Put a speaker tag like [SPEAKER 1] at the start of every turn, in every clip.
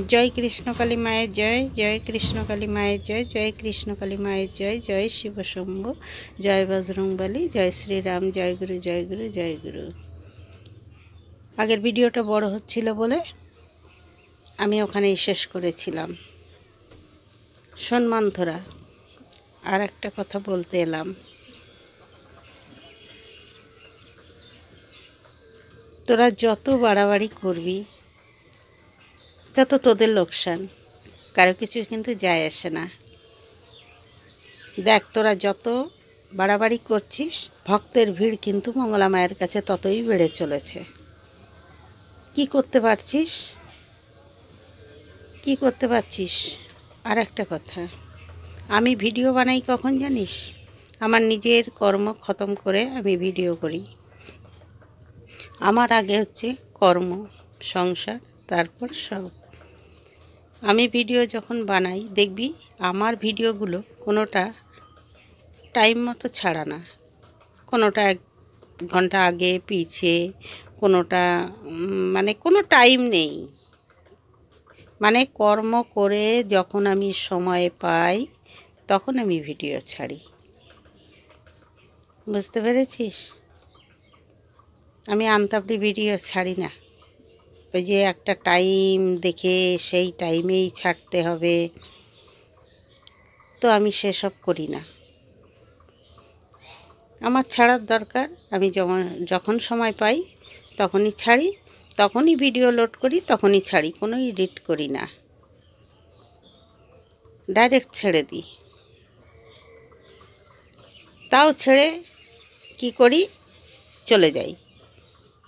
[SPEAKER 1] जय कृष्ण काली माये जय, जय कृष्ण काली माये जय, जय कृष्ण काली माये जय, जय शिव शंभु, जय बजरंगबली, जय श्री राम, जय गुरु जय गुरु जय गुरु। आगेर भिडियोटा बड़ हच्छिलो बोले आमी ओखानेई शेष करेछिलाम। शोन मानथोरा आर एकटा कथा बोलते एलाम। तोरा जत बाड़ाबाड़ी करबी तत तोदेर लोकसान, कारो किछु किन्तु जाय आसे ना। देख तोरा जत बाड़ाबाड़ी करछिस भक्तेर भीड़ किन्तु मंगला मायेर काछे ततई बेड़े चलेछे। कि करते पारछिस कि करते पारछिस। आर एकटा कथा आमी भिडियो बानाई कखन जानिस, आमार निजेर कर्म खत्म करे आमी भिडियो करी। आमार आगे हच्छे कर्म संसार तारपर सब। आमी भिडियो जखन बानाई देखबी आमार भिडियोगुलो कोनोटा टाइम मतो छाड़ा ना, कोनोटा एक घंटा आगे पीछे, कोनोटा माने कोनो टाइम नेই। माने कर्म करे जखन आमी समय पाई तखन आमी भिडियो छाड़ी। बुझते पेरेछिस? आमी आनताबड़ी भिडियो छाड़ी ना। ওই যে একটা টাইম দেখে সেই টাইমেই ছাড়তে হবে, তো আমি সেসব করি না। আমার ছাড়ার দরকার, আমি যখন সময় পাই তখনই ছাড়ি, তখনই ভিডিও লোড করি, তখনই ছাড়ি, কোনো এডিট করি না, ডাইরেক্ট ছেড়ে দিই। তাও ছেড়ে কি করি, চলে যাই,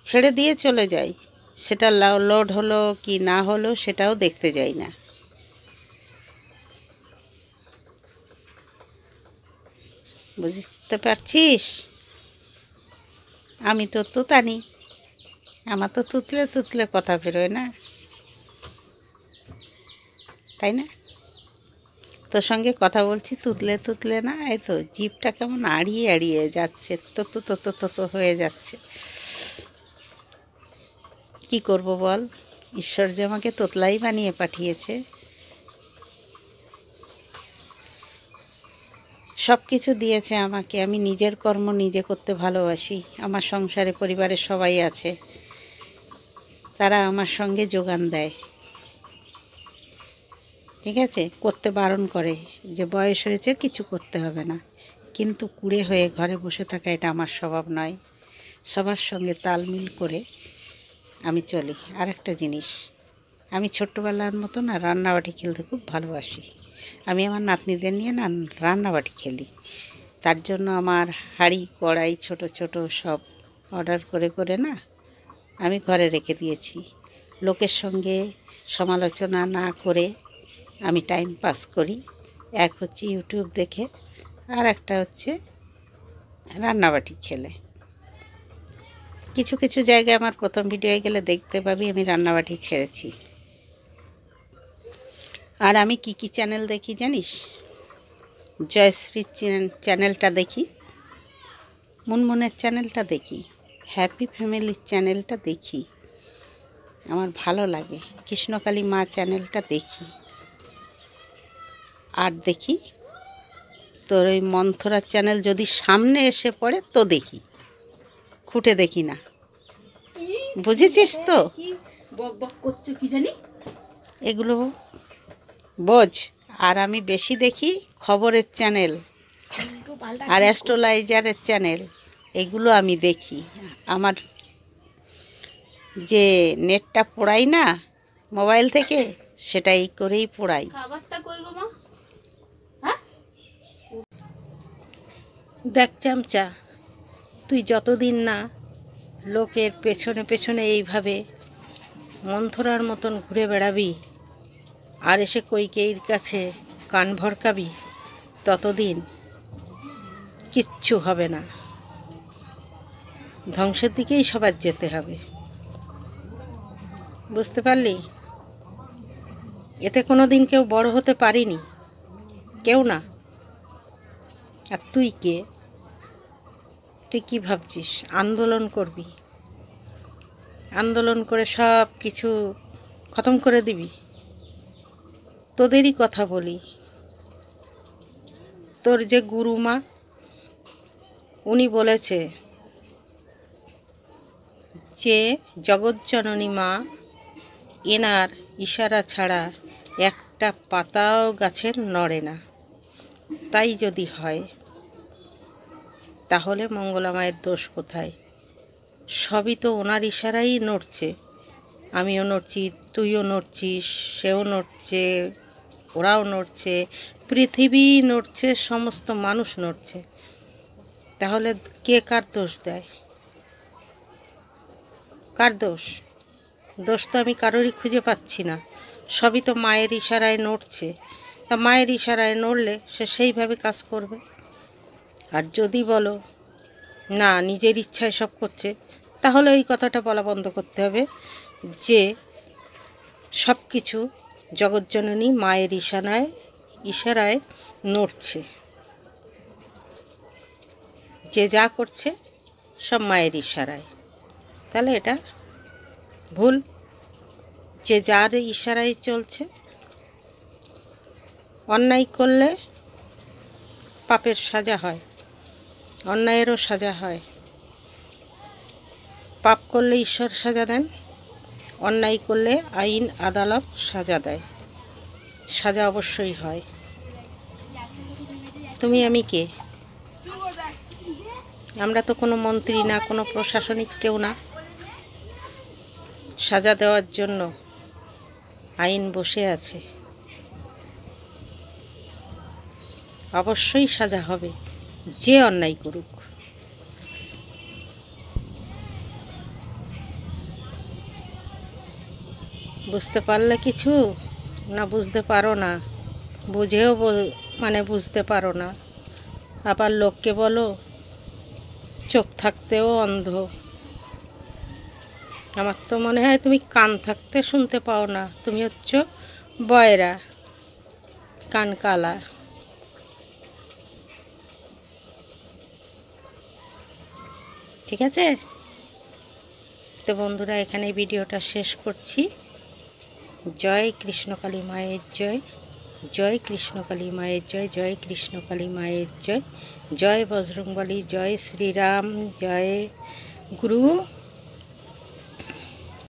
[SPEAKER 1] ছেড়ে দিয়ে চলে যাই। সেটা লোড হলো কি না হলো সেটাও দেখতে যাই না। বুঝতে পারছিস? আমি তো তুতানি, আমার তো তুতলে তুতলে কথা বেরোয় না, তাই না? তোর সঙ্গে কথা বলছি তুতলে তুতলে না, এই তো জিভটা কেমন আড়িয়ে আড়িয়ে যাচ্ছে, তো তো তো তো তো হয়ে যাচ্ছে। কি করব বল, ঈশ্বর যে আমাকে তোতলাই বানিয়ে পাঠিয়েছে। সব কিছু দিয়েছে আমাকে, আমি নিজের কর্ম নিজে করতে ভালোবাসি। আমার সংসারে পরিবারে সবাই আছে, তারা আমার সঙ্গে যোগান দেয়, ঠিক আছে, করতে বারণ করে যে বয়স হয়েছে কিছু করতে হবে না, কিন্তু কুঁড়ে হয়ে ঘরে বসে থাকা এটা আমার স্বভাব নয়। সবার সঙ্গে তালমিল করে আমি চলি। আর একটা জিনিস, আমি ছোট্টবেলার মতো না রান্নাবাটি খেলতে খুব ভালোবাসি। আমি আমার নাতনিদের নিয়ে না রান্নাবাটি খেলি। তার জন্য আমার হাঁড়ি কড়াই ছোট ছোট সব অর্ডার করে করে না আমি ঘরে রেখে দিয়েছি। লোকের সঙ্গে সমালোচনা না করে আমি টাইম পাস করি। এক হচ্ছে ইউটিউব দেখে, আর একটা হচ্ছে রান্নাবাটি খেলে। কিছু কিছু জায়গায় আমার প্রথম ভিডিওয়ে গেলে দেখতে পাবি আমি রান্নাবাটি ছেড়েছি। আর আমি কি কি চ্যানেল দেখি জানিস? জয়শ্রী চ্যানেলটা দেখি, মুনমুনের চ্যানেলটা দেখি, হ্যাপি ফ্যামিলির চ্যানেলটা দেখি, আমার ভালো লাগে। কৃষ্ণকালী মা চ্যানেলটা দেখি, আর দেখি তোর ওই মন্থরার চ্যানেল যদি সামনে এসে পড়ে তো দেখি, খুঁটে দেখি না। বুঝেছিস তো? বক বক করছো কি জানি, এগুলো বোঝ। আর আমি বেশি দেখি খবরের চ্যানেল আর অ্যাস্ট্রোলজারের চ্যানেল, এগুলো আমি দেখি। আমার যে নেটটা পোড়াই না মোবাইল থেকে, সেটাই করেই পোড়াই। দেখ চামচা, তুই যতদিন না লোকের পেছনে পেছনে এইভাবে মন্থরার মতন ঘুরে বেড়াবি আর এসে কৈকেয়ীর কাছে কান ভরকাবি, ততদিন কিচ্ছু হবে না। ধ্বংসের দিকেই সবার যেতে হবে। বুঝতে পারলি? এতে কোনো দিন কেউ বড় হতে পারিনি, কেউ না। আর তুই কে? তুই কী ভাবছিস আন্দোলন করবি, আন্দোলন করে সব কিছু খতম করে দিবি? তোদেরই কথা বলি। তোর যে গুরুমা, উনি বলেছে যে জগৎজননী মা এনার ইশারা ছাড়া একটা পাতাও গাছের নড়ে না। তাই যদি হয় তাহলে মঙ্গলা মায়ের দোষ কোথায়? সবই তো ওনার ইশারাই নড়ছে। আমিও নড়ছি, তুইও নড়ছিস, সেও নড়ছে, ওরাও নড়ছে, পৃথিবী নড়ছে, সমস্ত মানুষ নড়ছে। তাহলে কে কার দোষ দেয়? কার দোষ? দোষ তো আমি কারোরই খুঁজে পাচ্ছি না। সবই তো মায়ের ইশারায় নড়ছে। তা মায়ের ইশারায় নড়লে সে সেইভাবে কাজ করবে। আর যদি বলো না নিজের ইচ্ছায় সব করছে, তাহলে ওই কথাটা বলা বন্ধ করতে হবে যে সব কিছু জগৎজননী মায়ের ইশারায় নড়ছে। যে যা করছে সব মায়ের ইশারায়। তাহলে এটা ভুল। যে যার ইশারায় চলছে। অন্যায় করলে পাপের সাজা হয়, অন্যায়েরও সাজা হয়। পাপ করলে ঈশ্বর সাজা দেন, অন্যায় করলে আইন আদালত সাজা দেয়। সাজা অবশ্যই হয়। তুমি আমি কে? আমরা তো কোনো মন্ত্রী না, কোনো প্রশাসনিক কেউ না। সাজা দেওয়ার জন্য আইন বসে আছে। অবশ্যই সাজা হবে যে অন্যায় করুক। বুঝতে পারলে কিছু না, বুঝতে পারো না, বুঝেও বুঝতে পারো না। আবার লোককে বলো চোখ থাকতেও অন্ধ। আমার তো মনে হয় তুমি কান থাকতে শুনতে পাও না, তুমি হচ্ছ বয়রা, কান কালা। ঠিক আছে? তো বন্ধুরা, এখানে ভিডিওটা শেষ করছি। জয় কৃষ্ণকালী মায়ের জয়, জয় কৃষ্ণকালী মায়ের জয়, জয় কৃষ্ণকালী মায়ের জয়, জয় বজরংবলী, জয় শ্রীরাম, জয় গুরু।